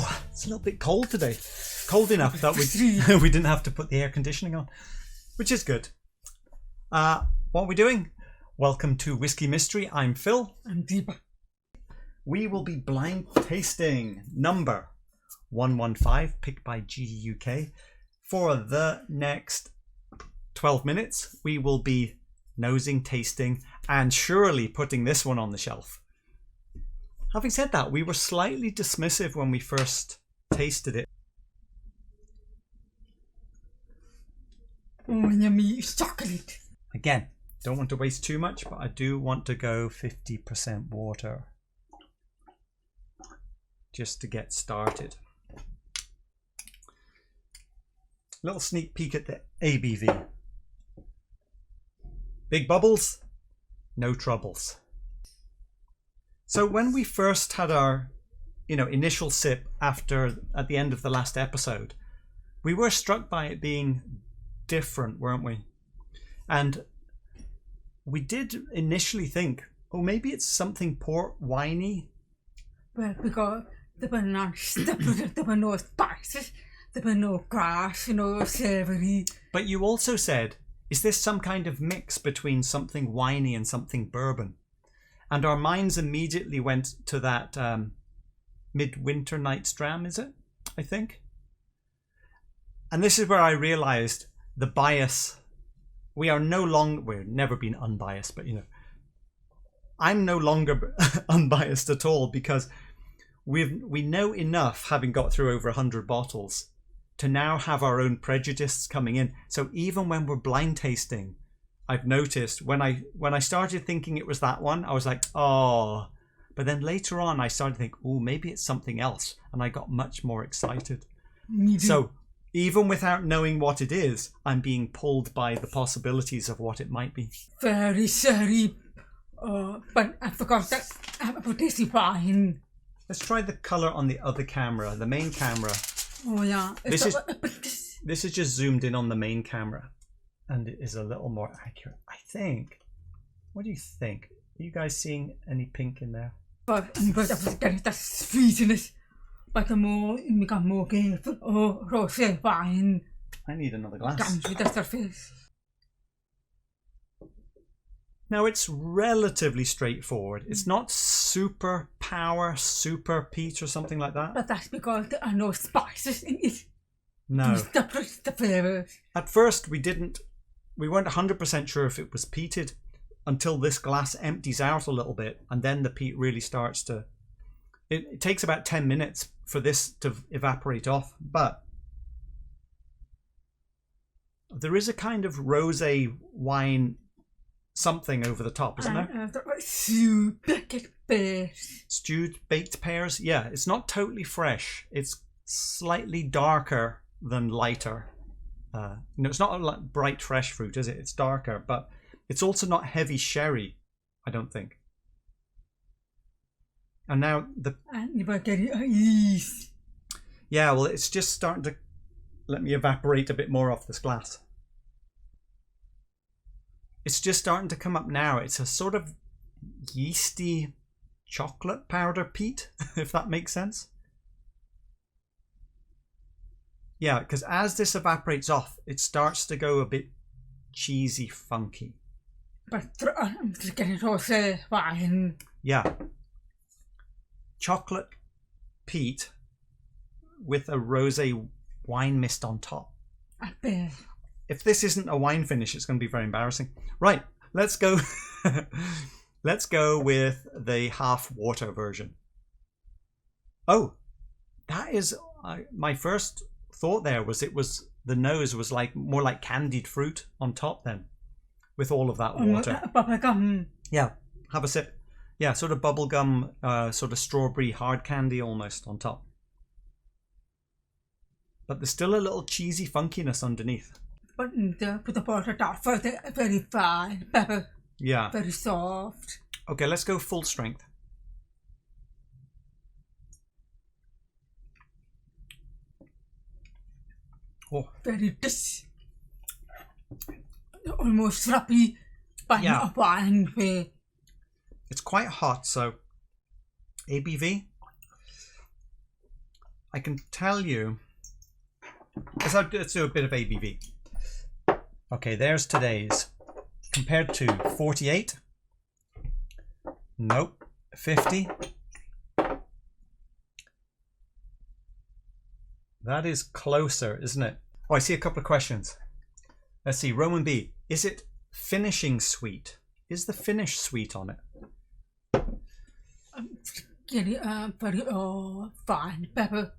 Oh, it's a little bit cold today. Cold enough that we didn't have to put the air conditioning on, which is good. What are we doing? Welcome to Whiskey Mystery. I'm Phil. I'm Deepa. We will be blind tasting number 115, picked by GUK. For the next 12 minutes, we will be nosing, tasting, and surely putting this one on the shelf. Having said that, we were slightly dismissive when we first tasted it. Oh, yummy chocolate. Again, don't want to waste too much, but I do want to go 50% water just to get started. Little sneak peek at the ABV. Big bubbles, no troubles. So when we first had our, initial sip at the end of the last episode, we were struck by it being different, weren't we? And we did initially think, oh, maybe it's something port winey. Well, because there were no spices, there were no grass, no savoury. But you also said, is this some kind of mix between something winey and something bourbon? And our minds immediately went to that Midwinter Night's Dram, is it? I think. And this is where I realised the bias. We've never been unbiased, but I'm no longer unbiased at all, because we know enough, having got through over 100 bottles, to now have our own prejudices coming in. So even when we're blind tasting, I've noticed when I started thinking it was that one, I was like, oh. But then later on, I started to think, oh, maybe it's something else. And I got much more excited. So even without knowing what it is, I'm being pulled by the possibilities of what it might be. Very sorry. But I forgot that I have a tasty wine. Let's try the colour on the other camera, the main camera. Oh, yeah. This is just zoomed in on the main camera. And it is a little more accurate, I think. What do you think? Are you guys seeing any pink in there? But I was getting that sweetness. But the more you become more careful, rosé wine. I need another glass. Comes with the surface. Now it's relatively straightforward. It's not super power, super peat or something like that. But that's because there are no spices in it. No. The flavours. At first we weren't 100% sure if it was peated until this glass empties out a little bit, and then the peat really starts to... It takes about 10 minutes for this to evaporate off, but there is a kind of rosé wine something over the top, isn't there? Stewed baked pears. Stewed baked pears? Yeah, it's not totally fresh. It's slightly darker than lighter. It's not a bright fresh fruit, is it? It's darker, but it's also not heavy sherry, I don't think. And now And you were getting yeast. Yeah, well, it's just starting to let me evaporate a bit more off this glass. It's just starting to come up now. It's a sort of yeasty chocolate powder peat, if that makes sense. Yeah, because as this evaporates off, it starts to go a bit cheesy, funky. But I'm getting rosé wine. Yeah. Chocolate peat with a rosé wine mist on top. I bet. If this isn't a wine finish, it's going to be very embarrassing. Right, let's go. Let's go with the half water version. Oh, that is my first thought. There was the nose was more like candied fruit on top then, with all of that water. Bubblegum. Yeah, have a sip. Yeah, sort of bubblegum, sort of strawberry hard candy almost on top. But there's still a little cheesy funkiness underneath. But put the butter down for the very fine pepper. Yeah. Very soft. Okay, let's go full strength. Oh. Very almost sloppy, but not a wine way. It's quite hot, so ABV I can tell you. Let's do a bit of ABV. Okay, there's today's. Compared to 48. Nope. 50. That is closer, isn't it? Oh, I see a couple of questions. Let's see. Roman B. Is it finishing sweet? Is the finish sweet on it? Getting very fine pepper.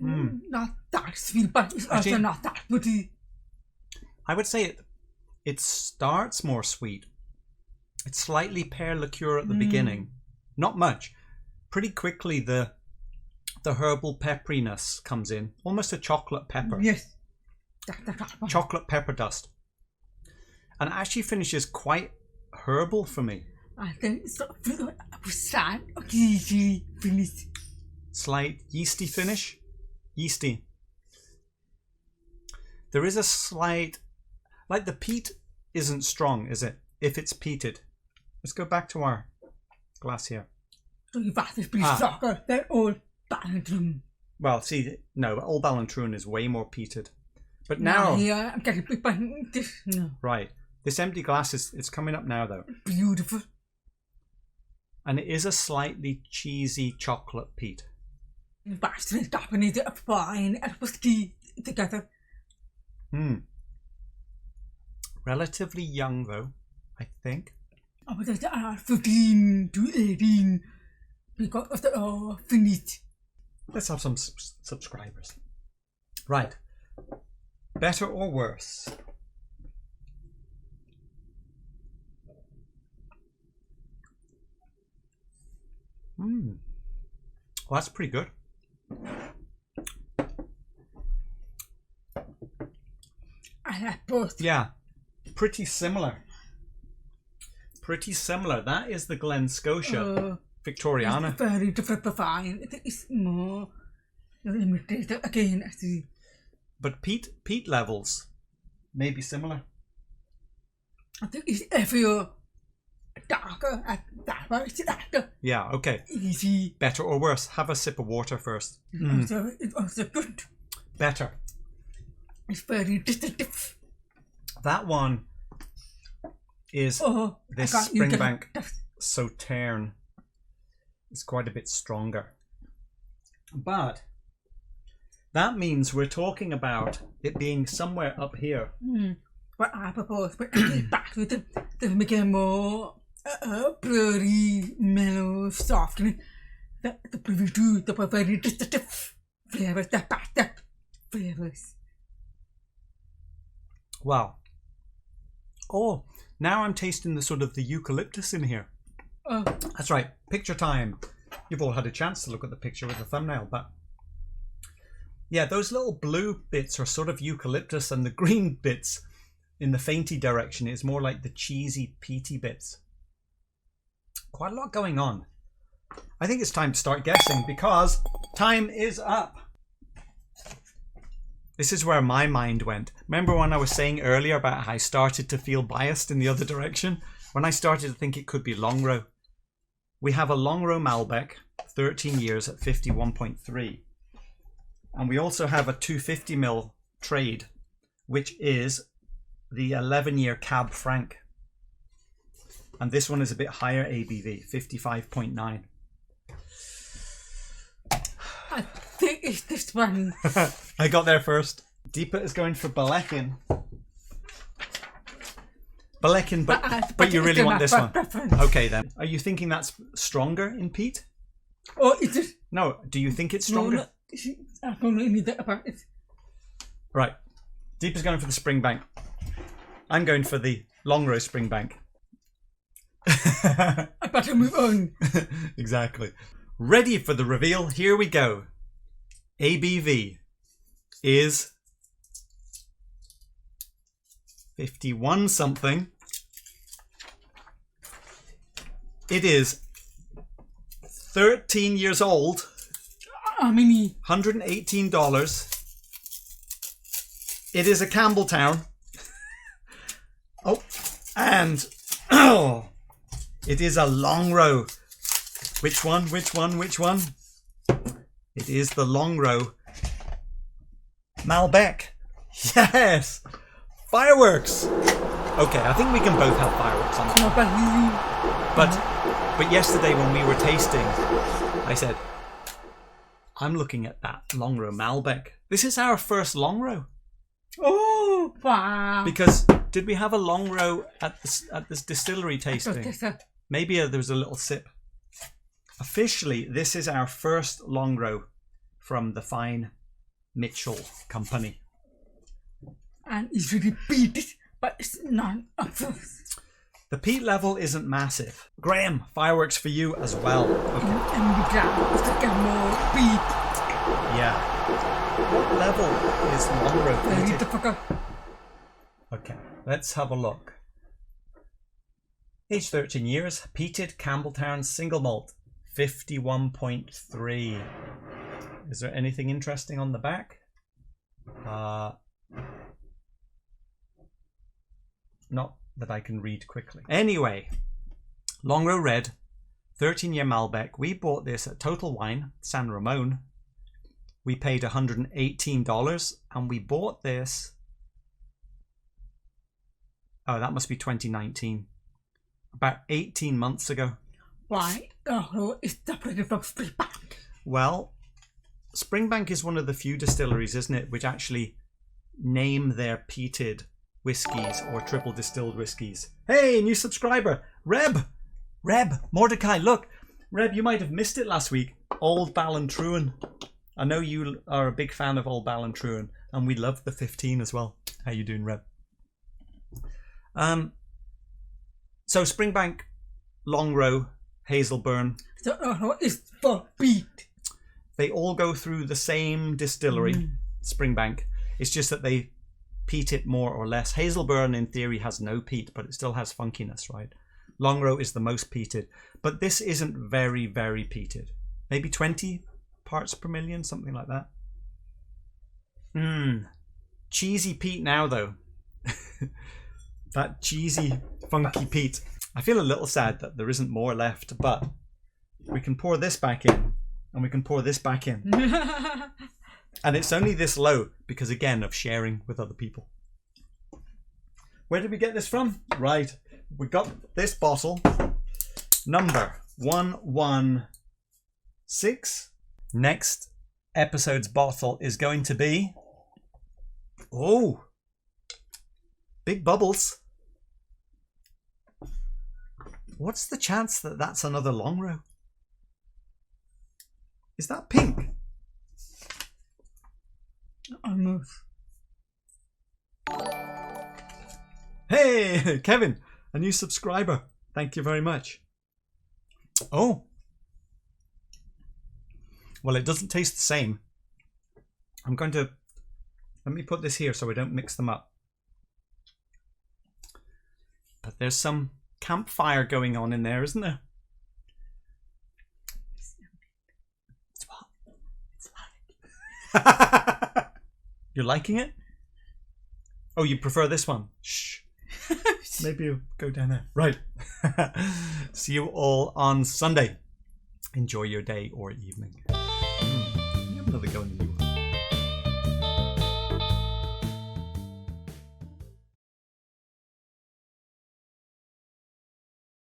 Not that sweet, but it's also not that pretty. I would say it starts more sweet. It's slightly pear liqueur at the beginning. Not much. Pretty quickly the herbal pepperiness comes in. Almost a chocolate pepper. Yes. Chocolate pepper dust. And it actually finishes quite herbal for me. I think it's slight yeasty finish. Slight yeasty finish. Yeasty. There is a slight, like the peat isn't strong, is it? If it's peated. Let's go back to our glass here. So you've got this pretty stronger than old Ballantrum. Well, see, no, Old Ballantrum is way more peated. But now, here I'm getting this. No. Right. This empty glass it's coming up now, though. Beautiful. And it is a slightly cheesy chocolate peat. Bastard stopping it up fine and whiskey together. Relatively young, though, I think. Oh, but they are 15 to 18 because of the finish. Let's have some subscribers. Right. Better or worse? Well, that's pretty good. I like both. Yeah, pretty similar. Pretty similar. That is the Glen Scotia Victoriana. It's very different but fine. It is more limited again. I see. But peat levels may be similar. I think it's every darker at that way. It's darker. Yeah, okay. Easy. Better or worse? Have a sip of water first. It's also good. Better. It's very distinctive. That one is this Springbank Sauterne. It's quite a bit stronger. But that means we're talking about it being somewhere up here. But I propose we get back with the make it more blurry, mellow, soft. The preview to the very distinctive flavors, the backed up flavors. Wow. Oh, now I'm tasting the sort of the eucalyptus in here. Oh. That's right. Picture time. You've all had a chance to look at the picture with the thumbnail, but yeah, those little blue bits are sort of eucalyptus, and the green bits in the fainty direction is more like the cheesy, peaty bits. Quite a lot going on. I think it's time to start guessing because time is up. This is where my mind went. Remember when I was saying earlier about how I started to feel biased in the other direction? When I started to think it could be Longrow. We have a Longrow Malbec, 13 years at 51.3. And we also have a 250ml trade, which is the 11-year Cab Franc. And this one is a bit higher ABV, 55.9. I think it's this one. I got there first. Deepa is going for Balekin. Balekin, but you really want this one. Okay then. Are you thinking that's stronger in peat? Oh, is it? No, do you think it's stronger? No, I don't know anything about it. Right. Deepa's going for the Springbank. I'm going for the Longrow Springbank. I better move on. Exactly. Ready for the reveal? Here we go. ABV is 51 something. It is 13 years old. How many? $118. It is a Campbelltown. Oh, and it is a Longrow Which one? It is the Longrow Malbec. Yes! Fireworks! Okay, I think we can both have fireworks on that. But yesterday when we were tasting, I said, I'm looking at that Longrow Malbec. This is our first Longrow. Oh, wow. Because did we have a Longrow at this distillery tasting? Maybe there was a little sip. Officially, this is our first Longrow from the fine Mitchell company. And it's really peated, but it's not obvious. The peat level isn't massive. Graham, fireworks for you as well. Okay. And the ground is like more peat. Yeah. What level is Longrow peated? Difficult. Okay, let's have a look. Age 13 years, peated Campbelltown single malt, 51.3. Is there anything interesting on the back? Not that I can read quickly. Anyway, Longrow Red, 13-year Malbec. We bought this at Total Wine, San Ramon. We paid $118 and we bought this. Oh, that must be 2019. About 18 months ago. Why? Oh, it's separated from Springbank. Well, Springbank is one of the few distilleries, isn't it, which actually name their peated whiskies or triple distilled whiskies. Hey, new subscriber, Reb, Mordecai, look. Reb, you might have missed it last week. Old Ballantrae. I know you are a big fan of Old Ballantrae, and we love the 15 as well. How you doing, Reb? So Springbank, Longrow, Hazelburn. So it's for peat. They all go through the same distillery, Springbank. It's just that they peat it more or less. Hazelburn, in theory, has no peat, but it still has funkiness, right? Longrow is the most peated. But this isn't very, very peated. Maybe 20 parts per million, something like that. Cheesy peat now, though. That cheesy, funky peat. I feel a little sad that there isn't more left, but we can pour this back in, and we can pour this back in. And it's only this low because, again, of sharing with other people. Where did we get this from? Right, we got this bottle, number 116. Next episode's bottle is going to be... Oh! Big bubbles. What's the chance that that's another Longrow? Is that pink? Almost. Hey, Kevin, a new subscriber. Thank you very much. Oh. Well, it doesn't taste the same. I'm going to... Let me put this here so we don't mix them up. But there's some campfire going on in there, isn't there? It's what? It's like... You're liking it? Oh, you prefer this one? Shh. Maybe you'll go down there. Right. See you all on Sunday. Enjoy your day or evening. You have another go in the